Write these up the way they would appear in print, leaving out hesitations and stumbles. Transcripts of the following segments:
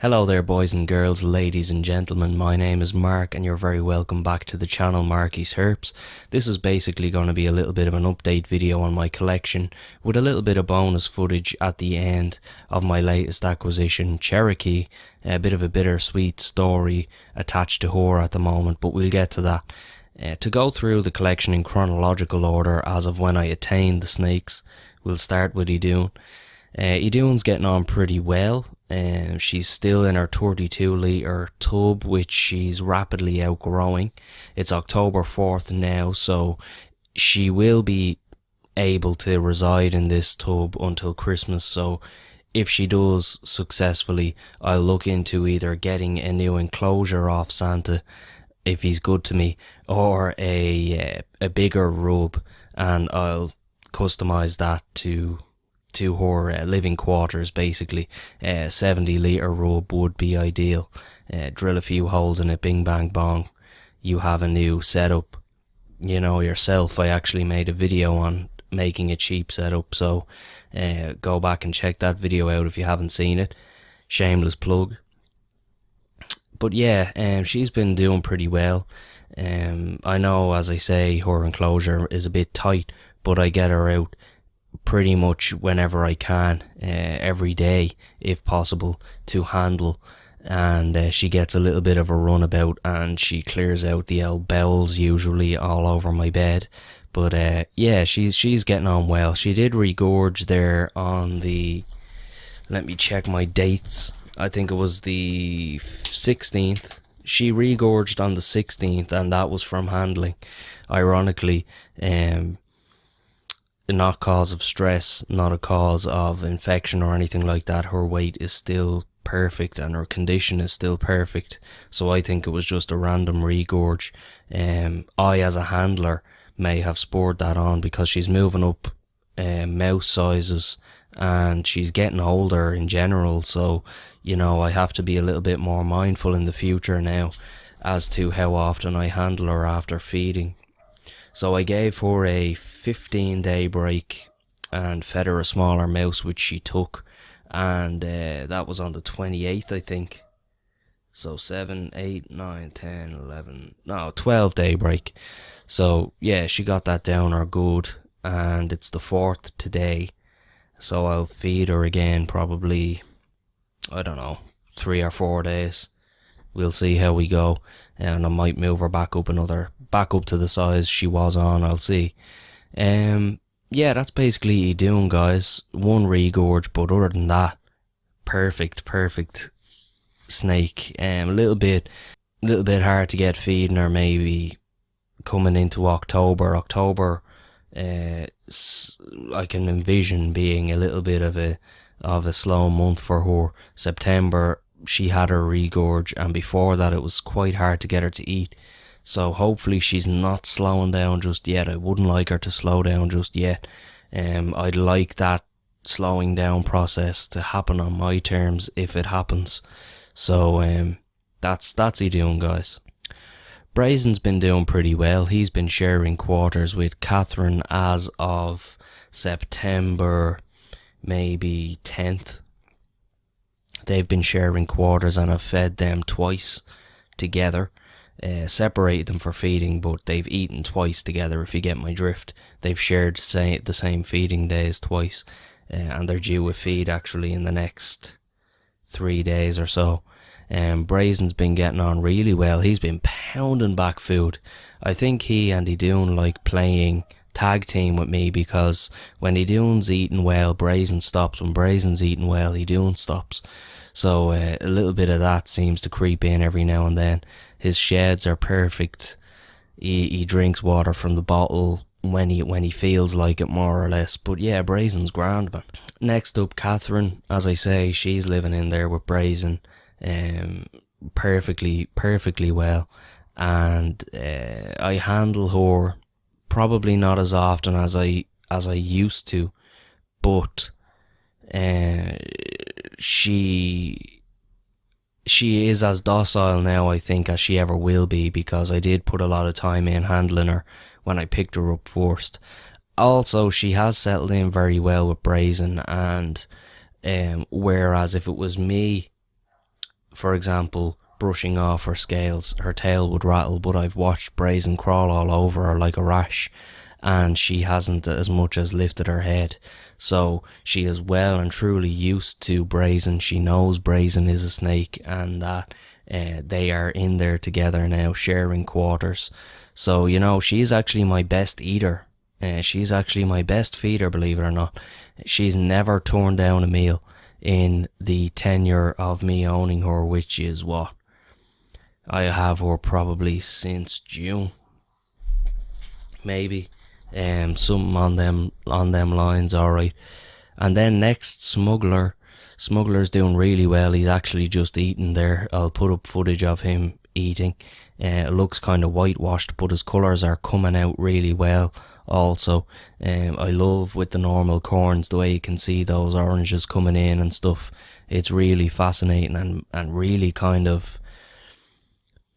Hello there boys and girls, ladies and gentlemen, my name is Mark and you're very welcome back to the channel Marky's Herps. This is basically going to be a little bit of an update video on my collection with a little bit of bonus footage at the end of my latest acquisition, Cherokee. A bit of a bittersweet story attached to her at the moment, but we'll get to that. To go through the collection in chronological order as of when I attained the snakes, we'll start with Idun. Idun's getting on pretty well. She's still in her 32 litre tub, which she's rapidly outgrowing. It's October 4th now, so she will be able to reside in this tub until Christmas. So if she does successfully, I'll look into either getting a new enclosure off Santa if he's good to me, or a bigger rub, and I'll customize that to her living quarters. Basically, 70 litre rub would be ideal. Drill a few holes in it, bing bang bong, you have a new setup, you know yourself. I actually made a video on making a cheap setup, so go back and check that video out if you haven't seen it. Shameless plug. But yeah, she's been doing pretty well. I know, as I say, her enclosure is a bit tight, but I get her out pretty much whenever I can, every day if possible, to handle, and she gets a little bit of a runabout and she clears out the old bowels usually all over my bed. But yeah, she's getting on well. She did regorge there on the, let me check my dates, I think it was the 16th. She regorged on the 16th, and that was from handling, ironically. Not cause of stress, not a cause of infection or anything like that. Her weight is still perfect and her condition is still perfect, so I think it was just a random regorge. I, as a handler, may have spurred that on because she's moving up mouse sizes and she's getting older in general, so you know, I have to be a little bit more mindful in the future now as to how often I handle her after feeding. So I gave her a 15-day break and fed her a smaller mouse, which she took, and that was on the 28th, I think. So 7, 8, 9, 10, 11, no, 12-day break. So yeah, she got that down or good, and it's the 4th today. So I'll feed her again probably, I don't know, 3 or 4 days. We'll see how we go, and I might move her back up to the size she was on. I'll see. Yeah, that's basically doing, guys. One regorge, but other than that, perfect snake. A little bit hard to get feeding her maybe coming into October. I can envision being a little bit of a slow month for her. September, she had her regorge, and before that it was quite hard to get her to eat. So hopefully she's not slowing down just yet. I wouldn't like her to slow down just yet. I'd like that slowing down process to happen on my terms if it happens. So that's he doing, guys. Brazen's been doing pretty well. He's been sharing quarters with Catherine as of September maybe 10th. They've been sharing quarters and I've fed them twice together. Separated them for feeding, but they've eaten twice together, if you get my drift. They've shared the same feeding days twice, and they're due a feed actually in the next 3 days or so. Brazen's been getting on really well. He's been pounding back food. I think he and Idun like playing tag team with me, because when Idun's eating well, Brazen stops. When Brazen's eating well, Idun stops. So a little bit of that seems to creep in every now and then. His sheds are perfect. He drinks water from the bottle when he feels like it, more or less. But yeah, Brazen's grand, man. Next up, Catherine. As I say, she's living in there with Brazen, perfectly well. And I handle her probably not as often as I used to, but she is as docile now, I think, as she ever will be, because I did put a lot of time in handling her when I picked her up first. Also, she has settled in very well with Brazen, and whereas if it was me for example, brushing off her scales, her tail would rattle, but I've watched Brazen crawl all over her like a rash, and she hasn't as much as lifted her head. So she is well and truly used to Brazen. She knows Brazen is a snake, and that they are in there together now, sharing quarters. So, you know, she's actually my best eater. She's actually my best feeder, believe it or not. She's never turned down a meal in the tenure of me owning her, which is what? I have her probably since June, maybe. Something on them lines, alright. And then next, Smuggler. Smuggler's doing really well. He's actually just eating there. I'll put up footage of him eating. It looks kind of whitewashed, but his colours are coming out really well also. I love with the normal corns the way you can see those oranges coming in and stuff. It's really fascinating and really kind of,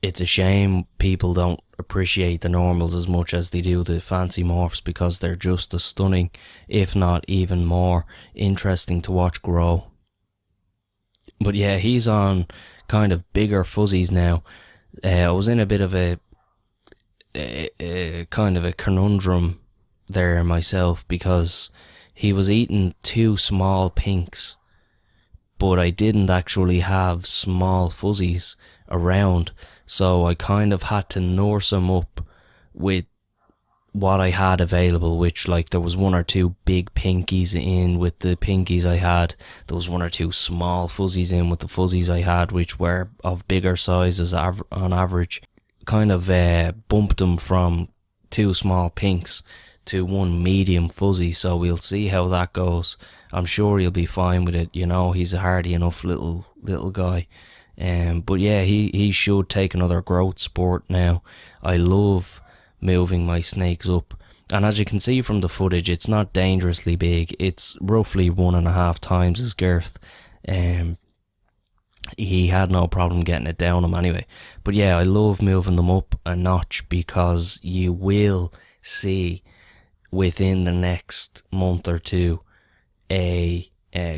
it's a shame people don't appreciate the normals as much as they do the fancy morphs, because they're just as stunning, if not even more interesting to watch grow. But yeah, he's on kind of bigger fuzzies now. I was in a bit of a kind of a conundrum there myself, because he was eating 2 small pinks, but I didn't actually have small fuzzies around, so I kind of had to nurse him up with what I had available, which, like, there was 1 or 2 big pinkies in with the pinkies I had. There was 1 or 2 small fuzzies in with the fuzzies I had, which were of bigger sizes on average. Kind of bumped them from 2 small pinks to 1 medium fuzzy, so we'll see how that goes. I'm sure he'll be fine with it, you know, he's a hardy enough little guy. But yeah, he should take another growth spurt now. I love moving my snakes up, and as you can see from the footage, it's not dangerously big. It's roughly 1.5 times his girth. He had no problem getting it down him anyway. But yeah, I love moving them up a notch, because you will see within the next month or two a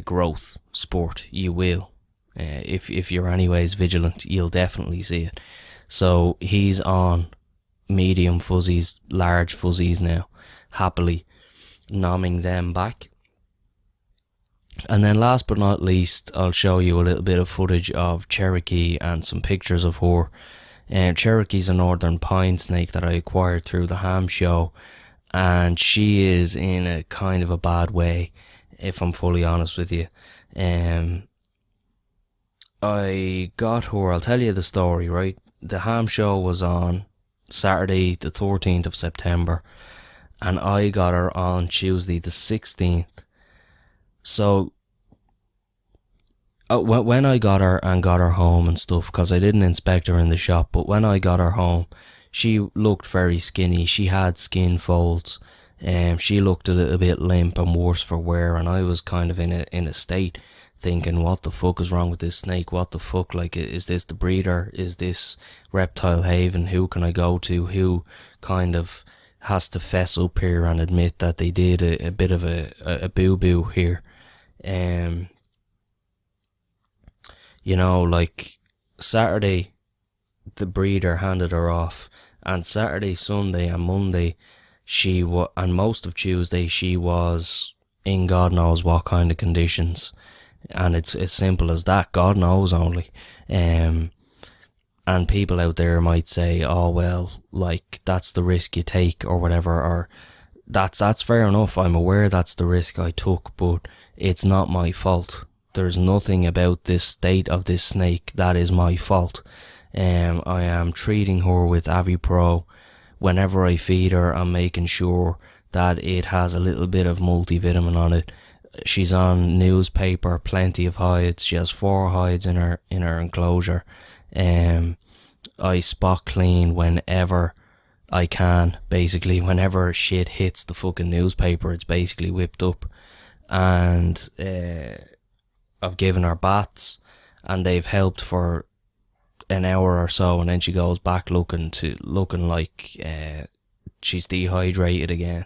growth spurt. You will. If you're anyways vigilant, you'll definitely see it. So he's on medium fuzzies, large fuzzies now, happily nomming them back. And then last but not least, I'll show you a little bit of footage of Cherokee and some pictures of her. Cherokee's a northern pine snake that I acquired through the ham show, and she is in a kind of a bad way, if I'm fully honest with you. I got her, I'll tell you the story, right? The ham show was on Saturday the 13th of September, and I got her on Tuesday the 16th. So when I got her and got her home and stuff, because I didn't inspect her in the shop, but when I got her home, she looked very skinny. She had skin folds. She looked a little bit limp and worse for wear, and I was kind of in a state thinking, what the fuck is wrong with this snake? What the fuck? Like, is this the breeder? Is this Reptile Haven? Who can I go to? Who kind of has to fess up here and admit that they did a bit of a boo-boo here? You know, like, Saturday, the breeder handed her off, and Saturday, Sunday and Monday, and most of Tuesday, she was in God knows what kind of conditions. And it's as simple as that. God knows only. And people out there might say, oh well, like, that's the risk you take or whatever, or that's fair enough. I'm aware that's the risk I took, but it's not my fault. There's nothing about this state of this snake that is my fault. I am treating her with AviPro. Whenever I feed her, I'm making sure that it has a little bit of multivitamin on it. She's on newspaper, plenty of hides. She has 4 hides in her enclosure. I spot clean whenever I can. Basically, whenever shit hits the fucking newspaper, it's basically whipped up. And I've given her baths, and they've helped for an hour or so, and then she goes back looking like she's dehydrated again.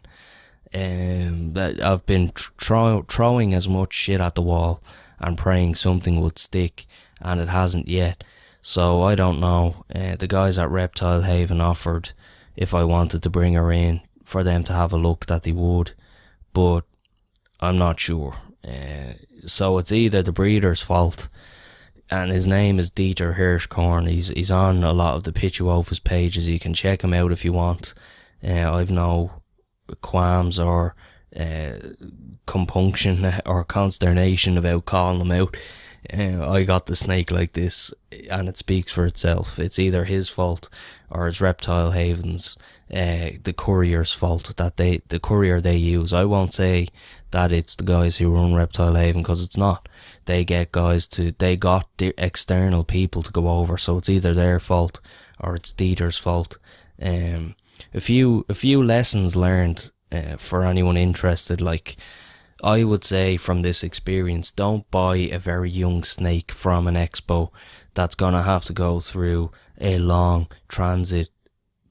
I've been throwing as much shit at the wall and praying something would stick, and it hasn't yet. So I don't know. The guys at Reptile Haven offered if I wanted to bring her in for them to have a look that they would, but I'm not sure. So it's either the breeder's fault, and his name is Dieter Hirschkorn. He's on a lot of the Pituophis pages. You can check him out if you want. I've no qualms or compunction or consternation about calling him out. I got the snake like this, and it speaks for itself. It's either his fault or it's Reptile Haven's, the courier's fault, that the courier they use. I won't say that it's the guys who run Reptile Haven, because it's not. They got the external people to go over, so it's either their fault or it's Dieter's fault. A few lessons learned for anyone interested. Like, I would say from this experience, don't buy a very young snake from an expo that's gonna have to go through a long transit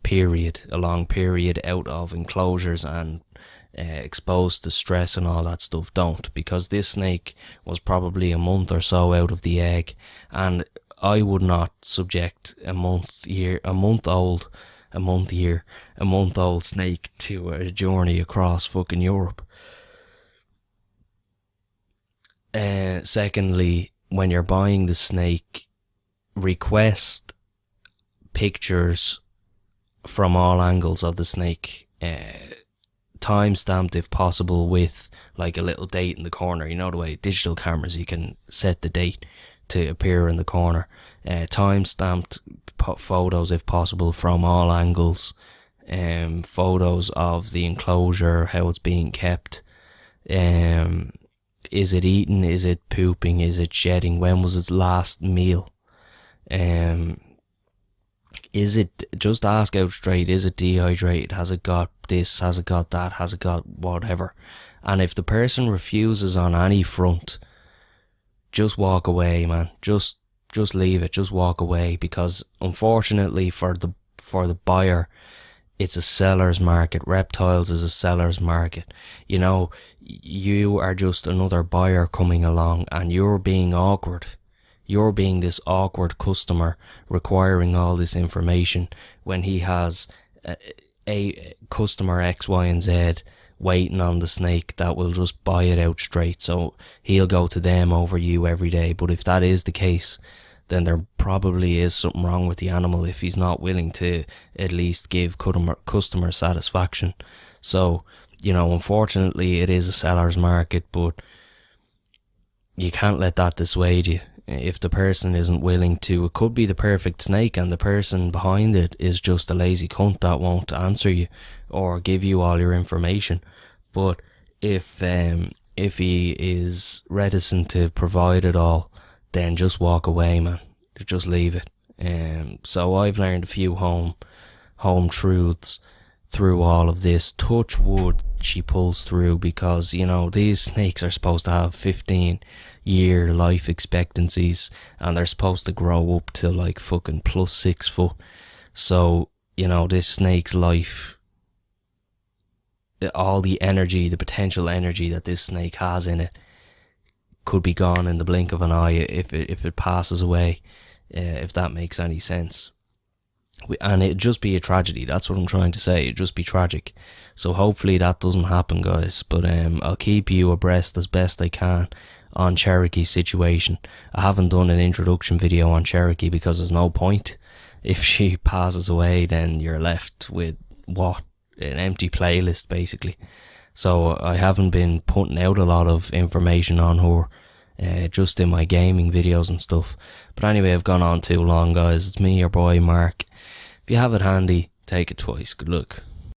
period, a long period out of enclosures and exposed to stress and all that stuff. Don't, because this snake was probably a month or so out of the egg, and I would not subject a month old snake to a journey across fucking Europe. Secondly, when you're buying the snake, request pictures from all angles of the snake, time stamped if possible, with like a little date in the corner. You know the way digital cameras, you can set the date to appear in the corner. Time stamped photos if possible from all angles. Photos of the enclosure, how it's being kept. Is it eating? Is it pooping? Is it shedding? When was its last meal? Is it, just ask out straight, is it dehydrated? Has it got this? Has it got that? Has it got whatever? And if the person refuses on any front, just walk away, man. Just leave it. Just walk away, because unfortunately for the buyer, it's a seller's market. Reptiles is a seller's market. You know, you are just another buyer coming along, and you're being awkward. You're being this awkward customer requiring all this information when he has a customer X, Y, and Z waiting on the snake that will just buy it out straight. So he'll go to them over you every day. But if that is the case, then there probably is something wrong with the animal if he's not willing to at least give customer satisfaction. So, you know, unfortunately it is a seller's market, but you can't let that dissuade you. If the person isn't willing to, it could be the perfect snake and the person behind it is just a lazy cunt that won't answer you or give you all your information. But if he is reticent to provide it all, then just walk away, man. Just leave it. So I've learned a few home truths through all of this. Touch wood, she pulls through, because, you know, these snakes are supposed to have 15-year life expectancies, and they're supposed to grow up to like fucking plus 6 foot. So, you know, this snake's life, all the energy, the potential energy that this snake has in it, could be gone in the blink of an eye if it passes away, if that makes any sense. And it'd just be a tragedy. That's what I'm trying to say. It'd just be tragic. So hopefully that doesn't happen, guys. But I'll keep you abreast as best I can on Cherokee's situation. I haven't done an introduction video on Cherokee because there's no point. If she passes away, then you're left with what? An empty playlist, basically. So I haven't been putting out a lot of information on her, just in my gaming videos and stuff. But anyway, I've gone on too long, guys. It's me, your boy Mark. If you have it handy, take it twice. Good luck.